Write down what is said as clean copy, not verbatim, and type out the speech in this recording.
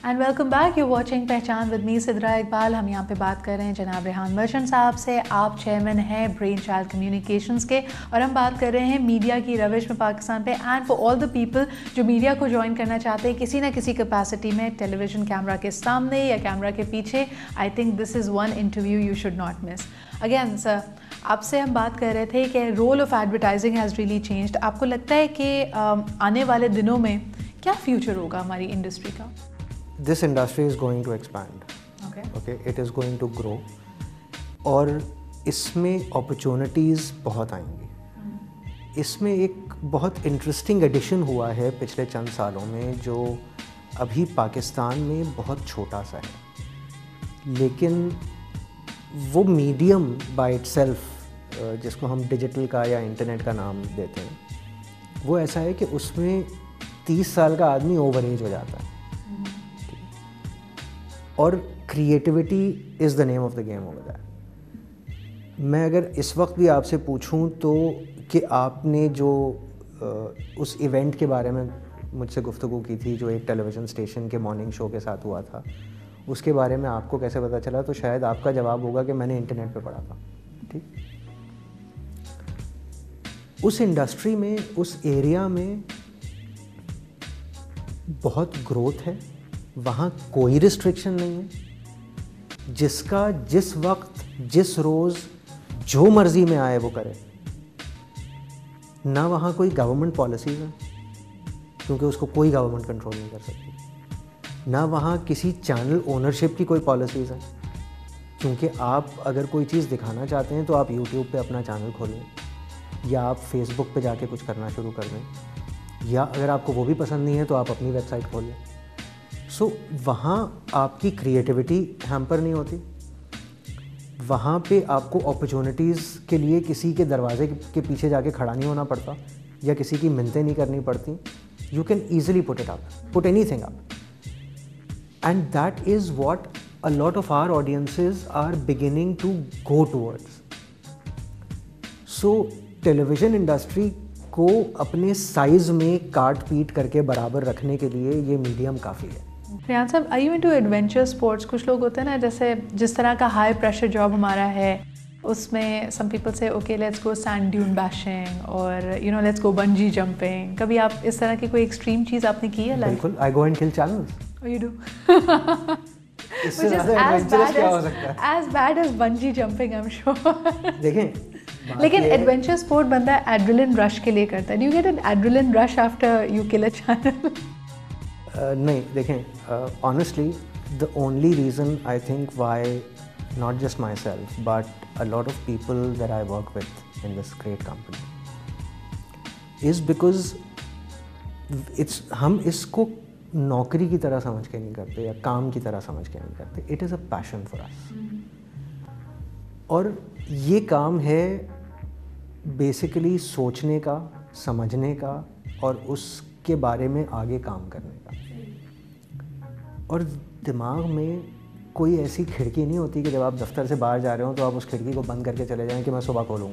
And welcome back, you watching पहचान with me Sidra Iqbal. हम यहाँ पे बात कर रहे हैं जनाब रेहान मर्चेंट साहब से। आप चेयरमैन हैं ब्रेन चाइल्ड कम्युनिकेशंस के, और हम बात कर रहे हैं मीडिया की रविश में पाकिस्तान पे, and for all the people जो मीडिया को ज्वाइन करना चाहते हैं किसी ना किसी कैपेसिटी में, टेलीविजन कैमरा के सामने या कैमरा के पीछे। I think this is one interview you should not miss. Again sir, आपसे हम बात कर रहे थे कि role of advertising has really changed. आपको लगता है कि आने वाले दिनों में क्या फ्यूचर होगा हमारी इंडस्ट्री का? This industry is going to expand. Okay, it is going to grow. और इसमें opportunities बहुत आएंगी। इसमें एक बहुत इंटरेस्टिंग एडिशन हुआ है पिछले चंद सालों में, जो अभी पाकिस्तान में बहुत छोटा सा है, लेकिन वो मीडियम बाय इटसेल्फ, जिसको हम डिजिटल का या इंटरनेट का नाम देते हैं, वो ऐसा है कि उसमें 30 साल का आदमी ओवर एज हो जाता है। और creativity is the name of the game over that. मैं अगर इस वक्त भी आपसे पूछूं तो कि आपने जो उस इवेंट के बारे में मुझसे गुफ्तगू की थी, जो एक टेलीविज़न स्टेशन के मॉर्निंग शो के साथ हुआ था, उसके बारे में आपको कैसे पता चला, तो शायद आपका जवाब होगा कि मैंने इंटरनेट पे पढ़ा था। ठीक, उस इंडस्ट्री में, उस एरिया में बहुत ग्रोथ है, वहाँ कोई रिस्ट्रिक्शन नहीं है, जिसका जिस वक्त जिस रोज़ जो मर्ज़ी में आए वो करे। ना वहाँ कोई गवर्नमेंट पॉलिसीज़ हैं, क्योंकि उसको कोई गवर्नमेंट कंट्रोल नहीं कर सकती। ना वहाँ किसी चैनल ओनरशिप की कोई पॉलिसीज़ हैं, क्योंकि आप अगर कोई चीज़ दिखाना चाहते हैं तो आप यूट्यूब पे अपना चैनल खोलें, या आप फेसबुक पे जाके कुछ करना शुरू कर दें, या अगर आपको वो भी पसंद नहीं है तो आप अपनी वेबसाइट खोलें। सो वहाँ आपकी क्रिएटिविटी हैम्पर नहीं होती। वहाँ पे आपको अपॉर्चुनिटीज़ के लिए किसी के दरवाजे के पीछे जाके खड़ा नहीं होना पड़ता, या किसी की मिन्नतें नहीं करनी पड़ती। You can easily put it up, put anything up, and that is what a lot of our audiences are beginning to go towards. So television industry को अपने साइज़ में काट पीट करके बराबर रखने के लिए ये मीडियम काफ़ी है। रेहान साहब, are you into adventure sports? कुछ लोग होते हैं ना, जैसे जिस तरह का हाई प्रेशर जॉब हमारा है, उसमें सम पीपल से okay let's go sand dune bashing, और you know let's go bungee jumping. कभी आप इस तरह की कोई एक्सट्रीम चीज़ आपने की है लाइफ? बिल्कुल, I go and kill channels. Oh, you do? इससे ज़्यादा एडवेंचरस क्या हो सकता है? As bad as bungee jumping, I'm sure. देखें, लेकिन एडवेंचर स्पोर्ट बंदा एड्रेनलिन रश के लिए करता है। Do you get an adrenaline rush after you kill a channel? नहीं, देखें, honestly, the only reason I think why not just myself but a lot of people that I work with in this great company is because हम इसको नौकरी की तरह समझ के नहीं करते या काम की तरह समझ के नहीं करते। It is a passion for us, और ये काम है बेसिकली सोचने का, समझने का, और उसके बारे में आगे काम करने का। और दिमाग में कोई ऐसी खिड़की नहीं होती कि जब आप दफ्तर से बाहर जा रहे हो तो आप उस खिड़की को बंद करके चले जाएं कि मैं सुबह खोलूँगा।